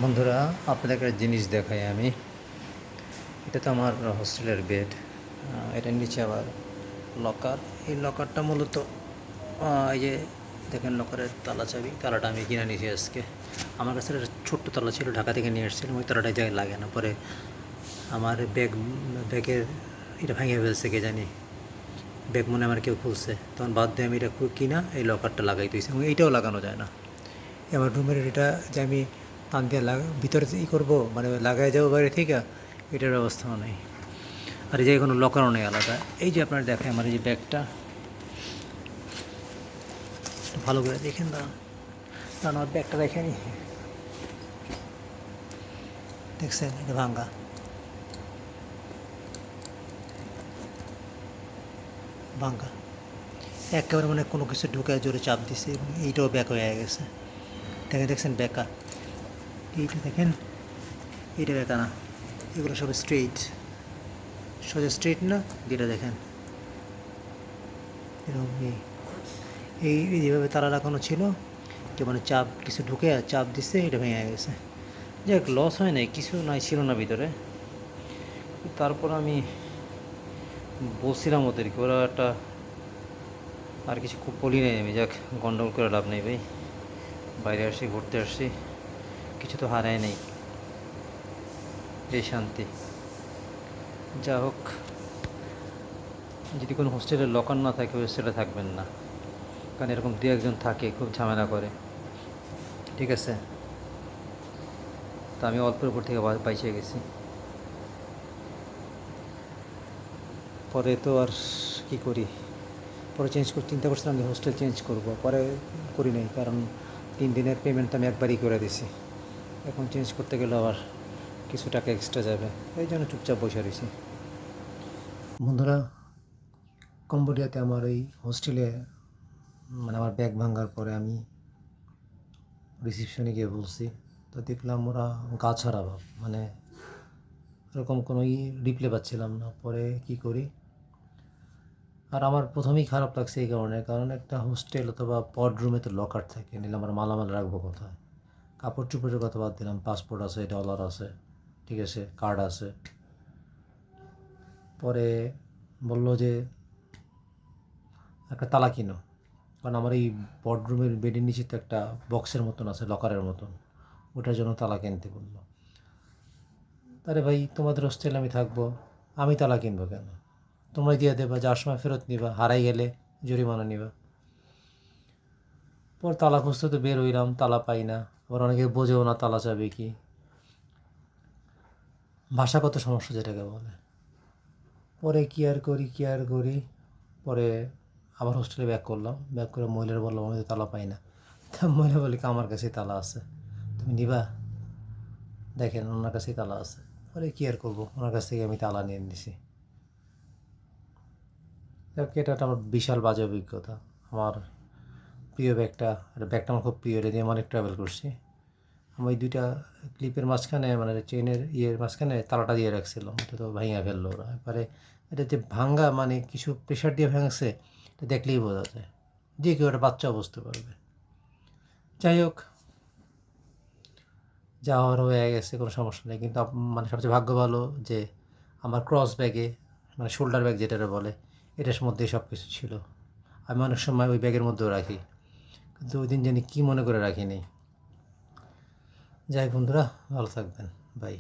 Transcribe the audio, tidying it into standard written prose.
বন্ধুরা, আপনাদেরকে একটা জিনিস দেখাই আমি। এটা তো আমার হোস্টেলের বেড। এটার নিচে আবার লকার। এই লকারটা মূলত এই যে দেখেন, লকারের তালা চাবি, তালাটা আমি কিনে নিয়েছি আজকে। আমার কাছে একটা ছোট্ট তালা ছিল, ঢাকা থেকে নিয়ে এসেছিলাম। ওই তালাটা জায়গায় লাগে না। পরে আমার ব্যাগের এটা ভেঙে ফেলছে, কে জানি। ব্যাগ মনে আমার কেউ খুলছে, তখন বাদ দিয়ে আমি এটা কিনা এই লকারটা লাগাই দিয়েছি। এবং এইটাও লাগানো যায় না। আমার রুমের এটা যে আমি টান দিয়ে ভিতরে ই করবো, মানে লাগাই যাবো বাইরে থেকে, এটার ব্যবস্থাও নেই। আর এই যে কোনো লকারও নেই আলাদা। এই যে আপনার দেখেন আমার এই যে ব্যাগটা, ভালো করে দেখেন না, আমার ব্যাগটা দেখেনি, দেখছেন এটা ভাঙ্গা ভাঙ্গা একেবারে, মানে কোনো কিছু ঢুকে জোরে চাপ দিছে এবং এইটাও ব্যাক হয়ে গেছে। দেখছেন ব্যাকা, এইটা দেখেন, এইটা ব্যাকা না, এগুলো সব স্ট্রেইট, সোজা স্ট্রেইট না। যেটা দেখেন এরকম এই যেভাবে তারা লাগানো ছিল, যে মানে চাপ কিছু ঢুকে চাপ দিচ্ছে, এটা ভেঙে গেছে। যাক, লস হয় নাই, কিছু নাই ছিল না ভিতরে। তারপর আমি বলছিলাম ওদেরকে, ওরা একটা আর কিছু খুব বলি নাই আমি। যাক, গন্ডগোল করে লাভ নেই ভাই, বাইরে আসছি, ঘুরতে আসছি, কিছু তো হারায় নেই, এই শান্তি। যা হোক, যদি কোনো হোস্টেলে লকার না থাকে, হোস্টেলে থাকবেন না, কারণ এরকম দু একজন থাকে, খুব ঝামেলা করে। ঠিক আছে, তা আমি অল্পের উপর থেকে বাইচে গেছি। পরে তো আর কি করি, পরে চিন্তা করছিলাম যে হোস্টেল চেঞ্জ করব, পরে করি নাই, কারণ 3 দিনের পেমেন্ট আমি একবারই করে দিছি। এখন চেঞ্জ করতে গেলে আবার কিছু টাকা এক্সট্রা যাবে, এই জন্য চুপচাপ বসে রয়েছি। বন্ধুরা, কম্বোডিয়াতে আমার এই হোস্টেলে, মানে আমার ব্যাগ ভাঙার পরে আমি রিসিপশনে গিয়ে বলছি, তো দেখলাম ওরা গা ছাড়া ভাব, মানে এরকম কোনো রিপ্লে পাচ্ছিলাম না। পরে কি করি, আর আমার প্রথমেই খারাপ লাগছে এই কারণে, কারণ একটা হোস্টেল অথবা পড রুমে তো লকার থাকে, নিলে আমার মালামাল রাখবো কোথায়? কাপড় চোপড়ের কথা বাদ দিলাম, পাসপোর্ট আছে, ডলার আছে, ঠিক আছে, কার্ড আছে। পরে বলল যে একটা তালা কিনো, কারণ আমার এই বেডরুমের বেডের নিচে তো একটা বক্সের মতন আছে, লকারের মতন, ওটার জন্য তালা কিনতে বললো। আরে ভাই, তোমাদের হোস্টেলে আমি থাকবো, আমি তালা কিনবো কেন? তোমরাই দিয়ে দেবা, যার সময় ফেরত নিবা, হারাই গেলে জরিমানা নিবা। পর তালা খুঁজতে তো বের হইলাম, তালা পাই না। আবার অনেকে বোঝেও না তালা চাবে কি, ভাষাগত সমস্যা যেটাকে বলে। পরে কি আর করি, পরে আবার হোস্টেলে ব্যাক করলাম, ব্যাক করে মহিলার বললাম আমি তো তালা পাই না। তা মহিলা বলি কি, আমার কাছেই তালা আছে, তুমি নিবা? দেখেন, ওনার কাছেই তালা আছে। পরে কি আর করবো, ওনার কাছ থেকে আমি তালা নিয়ে নিছি। এটা একটা আমার বিশাল বাজে অভিজ্ঞতা। আমার প্রিয় ব্যাগটা আমার খুব প্রিয়, এটা দিয়ে অনেক ট্রাভেল করছি। আমি ওই 2টা ক্লিপের মাঝখানে, মানে চেনের মাঝখানে তালাটা দিয়ে রাখছিলাম, এটা তো ভাঙিয়া ফেললো ওরা। এবারে এটা যে ভাঙ্গা, মানে কিছু প্রেশার দিয়ে ভাঙছে, এটা দেখলেই বোঝা যায়, যে কেউ একটা বাচ্চাও বুঝতে পারবে। যাই হোক, যা হওয়ার হয়ে গেছে, কোনো সমস্যা নেই। কিন্তু মানে সবচেয়ে ভাগ্য ভালো যে আমার ক্রস ব্যাগে, মানে শোল্ডার ব্যাগ যেটা বলে, এটার মধ্যেই সব কিছু ছিল। আমি অনেক সময় ওই ব্যাগের মধ্যেও রাখি, কিন্তু ওই দিন জানি কী মনে করে রাখিনি। যাই বন্ধুরা, ভালো থাকবেন, বাই।